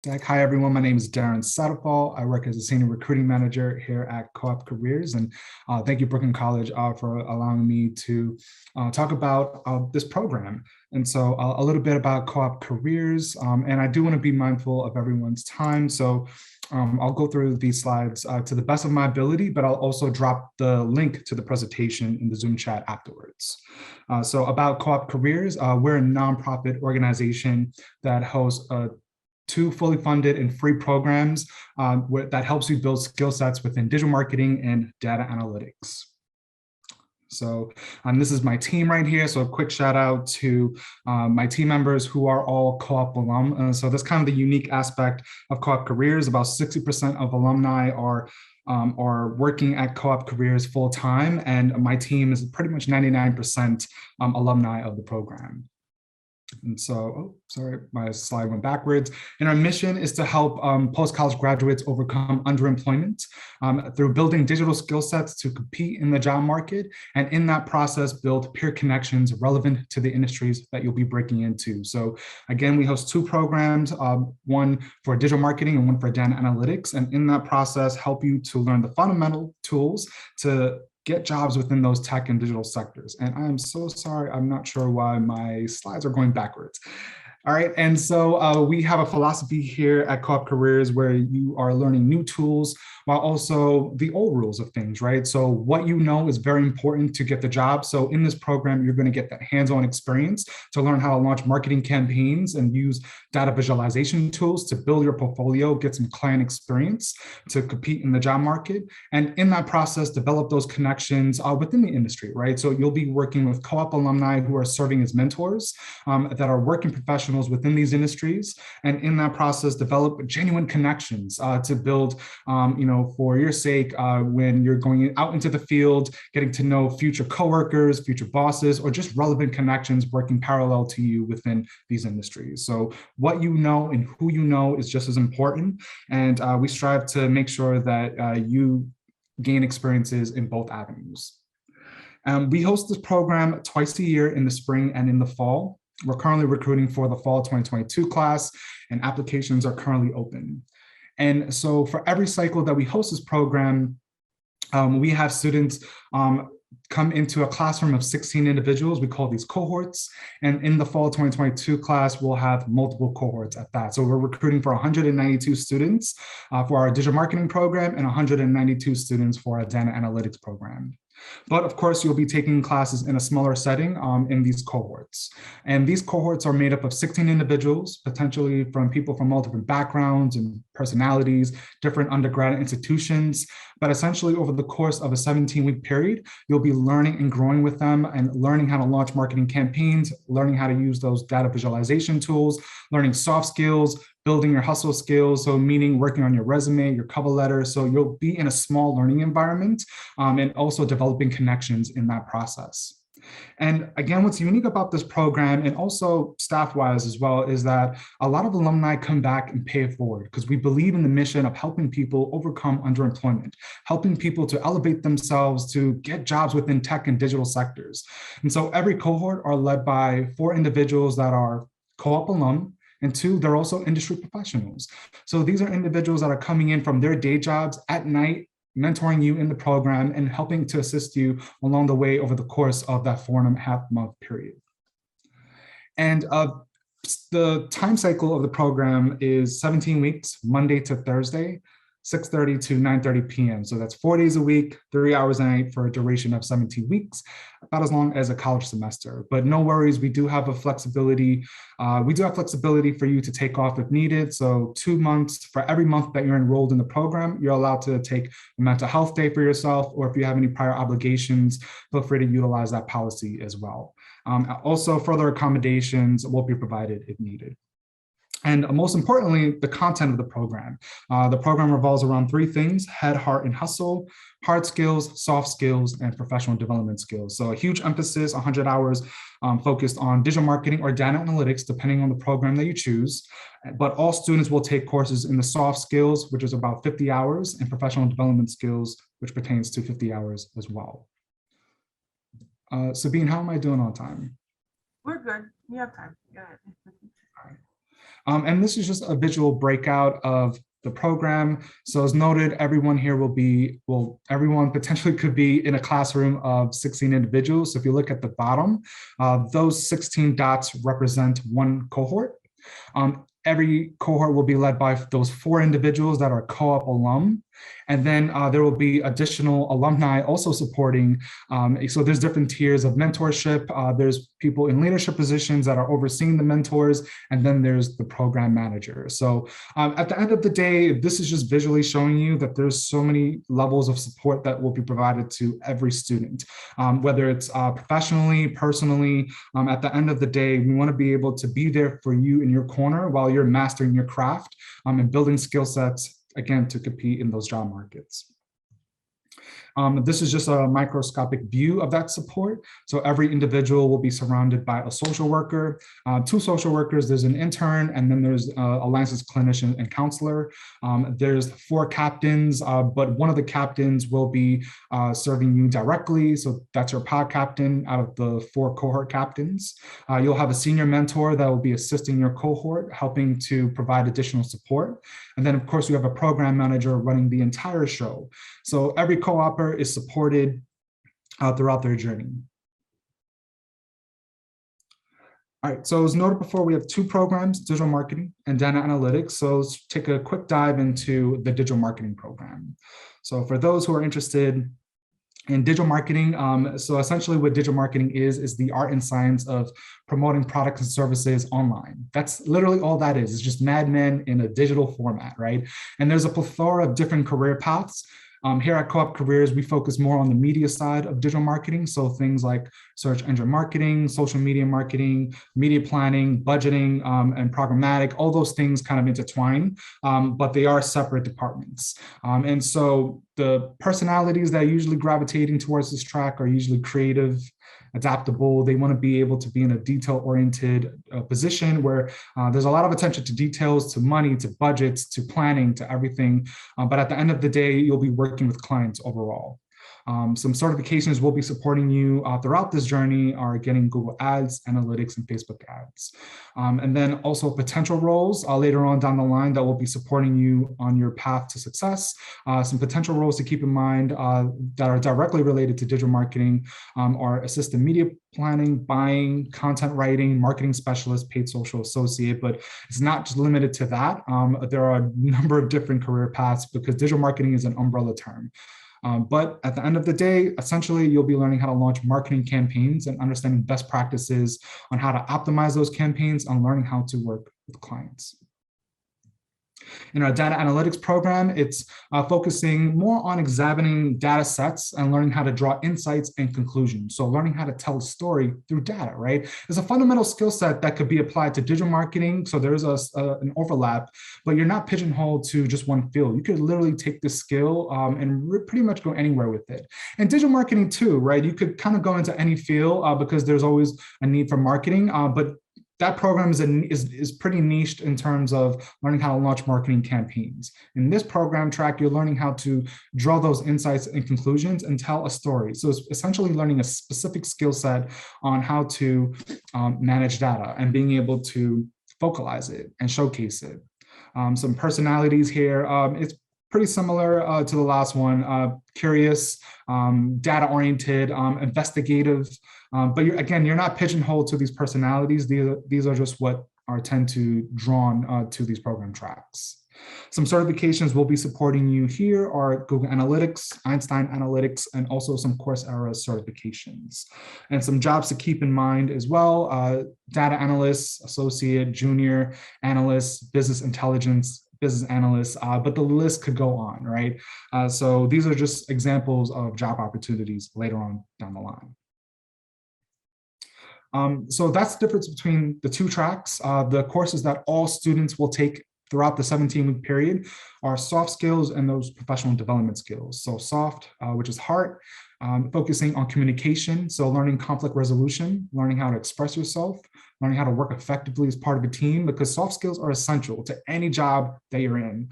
Hi, everyone. My name is Darren Sadaphal. I work as a senior recruiting manager here at COOP Careers. And thank you, Brooklyn College, for allowing me to talk about this program. And so a little bit about COOP Careers. And I do want to be mindful of everyone's time. So I'll go through these slides to the best of my ability, but I'll also drop the link to the presentation in the Zoom chat afterwards. So about COOP Careers, we're a nonprofit organization that hosts 2 fully funded and free programs that helps you build skill sets within digital marketing and data analytics. So this is my team right here. So a quick shout out to my team members who are all COOP alum. So that's kind of the unique aspect of COOP Careers. About 60% of alumni are working at COOP Careers full time, and my team is pretty much 99% alumni of the program. And so, sorry, my slide went backwards. And our mission is to help post-college graduates overcome underemployment through building digital skill sets to compete in the job market. And in that process, build peer connections relevant to the industries that you'll be breaking into. So again, we host 2 programs, one for digital marketing and one for data analytics. And in that process, help you to learn the fundamental tools to get jobs within those tech and digital sectors. And I'm so sorry, I'm not sure why my slides are going backwards. All right, and so we have a philosophy here at COOP Careers where you are learning new tools while also the old rules of things, right? So what you know is very important to get the job. So in this program, you're gonna get that hands-on experience to learn how to launch marketing campaigns and use data visualization tools to build your portfolio, get some client experience to compete in the job market. And in that process, develop those connections within the industry, right? So you'll be working with COOP alumni who are serving as mentors that are working professionals within these industries, and in that process develop genuine connections to build for your sake when you're going out into the field, getting to know future coworkers, future bosses, or just relevant connections working parallel to you within these industries. So what you know and who you know is just as important, and we strive to make sure that you gain experiences in both avenues. We host this program twice a year in the spring and in the fall. We're currently recruiting for the fall 2022 class, and applications are currently open. And so for every cycle that we host this program, we have students come into a classroom of 16 individuals. We call these cohorts. And in the fall 2022 class, we'll have multiple cohorts at that. So we're recruiting for 192 students for our digital marketing program and 192 students for our data analytics program. But of course, you'll be taking classes in a smaller setting in these cohorts. And these cohorts are made up of 16 individuals, potentially from people from all different backgrounds and personalities, different undergraduate institutions. But essentially, over the course of a 17-week period, you'll be learning and growing with them and learning how to launch marketing campaigns, learning how to use those data visualization tools, learning soft skills, building your hustle skills, so meaning working on your resume, your cover letter. So you'll be in a small learning environment and also developing connections in that process. And again, what's unique about this program, and also staff-wise as well, is that a lot of alumni come back and pay it forward because we believe in the mission of helping people overcome underemployment, helping people to elevate themselves to get jobs within tech and digital sectors. And so every cohort are led by 4 individuals that are COOP alum, and 2, they're also industry professionals. So these are individuals that are coming in from their day jobs at night, mentoring you in the program and helping to assist you along the way over the course of that 4.5-month period. And the time cycle of the program is 17 weeks, Monday to Thursday, 6:30 to 9:30 p.m. So that's 4 days a week, 3 hours a night for a duration of 17 weeks, about as long as a college semester. But no worries, we do have a flexibility. We do have flexibility for you to take off if needed. So 2 months, for every month that you're enrolled in the program, you're allowed to take a mental health day for yourself, or if you have any prior obligations, feel free to utilize that policy as well. Also, further accommodations will be provided if needed. And most importantly, the content of the program. The program revolves around 3 things: head, heart, and hustle, hard skills, soft skills, and professional development skills. So a huge emphasis, 100 hours focused on digital marketing or data analytics, depending on the program that you choose. But all students will take courses in the soft skills, which is about 50 hours, and professional development skills, which pertains to 50 hours as well. Sabine, how am I doing on time? We're good. You have time. Go ahead. And this is just a visual breakout of the program. So as noted, everyone here everyone potentially could be in a classroom of 16 individuals. So if you look at the bottom, those 16 dots represent one cohort. Every cohort will be led by those 4 individuals that are co-op alum. And then there will be additional alumni also supporting. So there's different tiers of mentorship. There's people in leadership positions that are overseeing the mentors, and then there's the program manager. So at the end of the day, this is just visually showing you that there's so many levels of support that will be provided to every student, whether it's professionally, personally. At the end of the day, we want to be able to be there for you in your corner while you're mastering your craft and building skill sets, again, to compete in those job markets. This is just a microscopic view of that support. So every individual will be surrounded by a social worker, 2 social workers, there's an intern, and then there's a licensed clinician and counselor. There's 4 captains, but one of the captains will be serving you directly. So that's your pod captain out of the 4 cohort captains. You'll have a senior mentor that will be assisting your cohort, helping to provide additional support. And then of course, you have a program manager running the entire show. So every co-opper is supported throughout their journey. All right, so as noted before, we have 2 programs, digital marketing and data analytics. So let's take a quick dive into the digital marketing program. So for those who are interested in digital marketing, so essentially what digital marketing is the art and science of promoting products and services online. That's literally all that is. It's just Mad Men in a digital format, right? And there's a plethora of different career paths. Here at Co-op Careers, we focus more on the media side of digital marketing. So things like search engine marketing, social media marketing, media planning, budgeting, and programmatic, all those things kind of intertwine, but they are separate departments. And so the personalities that are usually gravitating towards this track are usually creative, adaptable. They want to be able to be in a detail-oriented position where there's a lot of attention to details, to money, to budgets, to planning, to everything. But at the end of the day, you'll be working with clients overall. Some certifications will be supporting you throughout this journey are getting Google Ads, Analytics, and Facebook Ads. And then also potential roles later on down the line that will be supporting you on your path to success. Some potential roles to keep in mind that are directly related to digital marketing are assistant media planning, buying, content writing, marketing specialist, paid social associate, but it's not just limited to that. There are a number of different career paths because digital marketing is an umbrella term. But at the end of the day, essentially, you'll be learning how to launch marketing campaigns and understanding best practices on how to optimize those campaigns and learning how to work with clients. In our data analytics program, it's focusing more on examining data sets and learning how to draw insights and conclusions. So learning how to tell a story through data, right? It's a fundamental skill set that could be applied to digital marketing. So there's an overlap, but you're not pigeonholed to just one field. You could literally take this skill and pretty much go anywhere with it. And digital marketing too, right? You could kind of go into any field because there's always a need for marketing, but that program is pretty niched in terms of learning how to launch marketing campaigns. In this program track, you're learning how to draw those insights and conclusions and tell a story. So it's essentially learning a specific skill set on how to manage data and being able to vocalize it and showcase it. Some personalities here. It's pretty similar to the last one, curious, data-oriented, investigative, but you're not pigeonholed to these personalities. These are just what tend to drawn to these program tracks. Some certifications will be supporting you here are Google Analytics, Einstein Analytics, and also some Coursera certifications. And some jobs to keep in mind as well, data analyst, associate, junior analyst, business intelligence, business analysts, but the list could go on, right? So these are just examples of job opportunities later on down the line. So that's the difference between the 2 tracks. The courses that all students will take throughout the 17-week period are soft skills and those professional development skills. So soft, which is heart, focusing on communication. So learning conflict resolution, learning how to express yourself, learning how to work effectively as part of a team, because soft skills are essential to any job that you're in.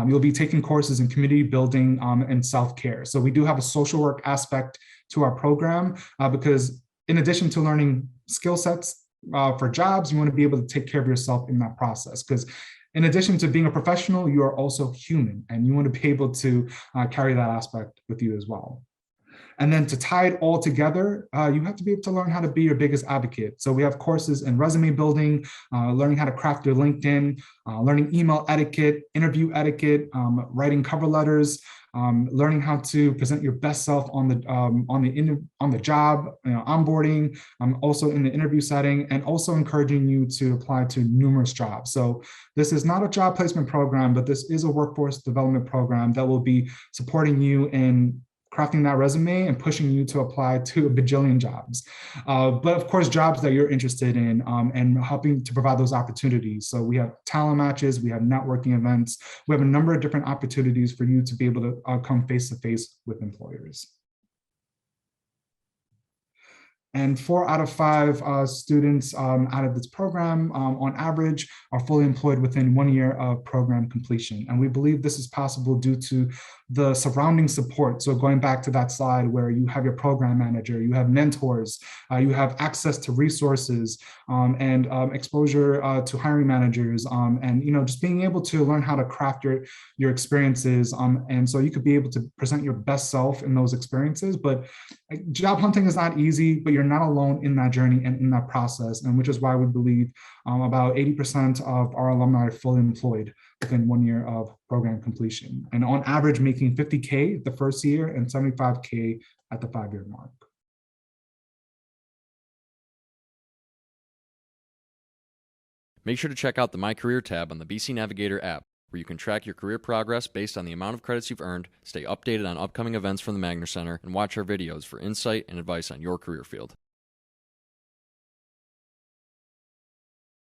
You'll be taking courses in community building and self-care. So we do have a social work aspect to our program because in addition to learning skill sets for jobs, you want to be able to take care of yourself in that process. Because in addition to being a professional, you are also human, and you want to be able to carry that aspect with you as well. And then to tie it all together, you have to be able to learn how to be your biggest advocate. So we have courses in resume building, learning how to craft your LinkedIn, learning email etiquette, interview etiquette, writing cover letters, learning how to present your best self on the job, onboarding, also in the interview setting, and also encouraging you to apply to numerous jobs. So this is not a job placement program, but this is a workforce development program that will be supporting you in crafting that resume and pushing you to apply to a bajillion jobs. But of course, jobs that you're interested in, and helping to provide those opportunities. So we have talent matches, we have networking events, we have a number of different opportunities for you to be able to come face to face with employers. And 4 out of 5 students out of this program, on average, are fully employed within 1 year of program completion. And we believe this is possible due to the surrounding support. So going back to that slide where you have your program manager, you have mentors, you have access to resources, and exposure to hiring managers, and just being able to learn how to craft your experiences, and so you could be able to present your best self in those experiences. But job hunting is not easy, but you're not alone in that journey and in that process, and which is why we believe about 80% of our alumni are fully employed within 1 year of program completion, and on average making $50K the first year and $75K at the 5-year mark. Make sure to check out the My Career tab on the BC Navigator app, where you can track your career progress based on the amount of credits you've earned, stay updated on upcoming events from the Magner Center, and watch our videos for insight and advice on your career field.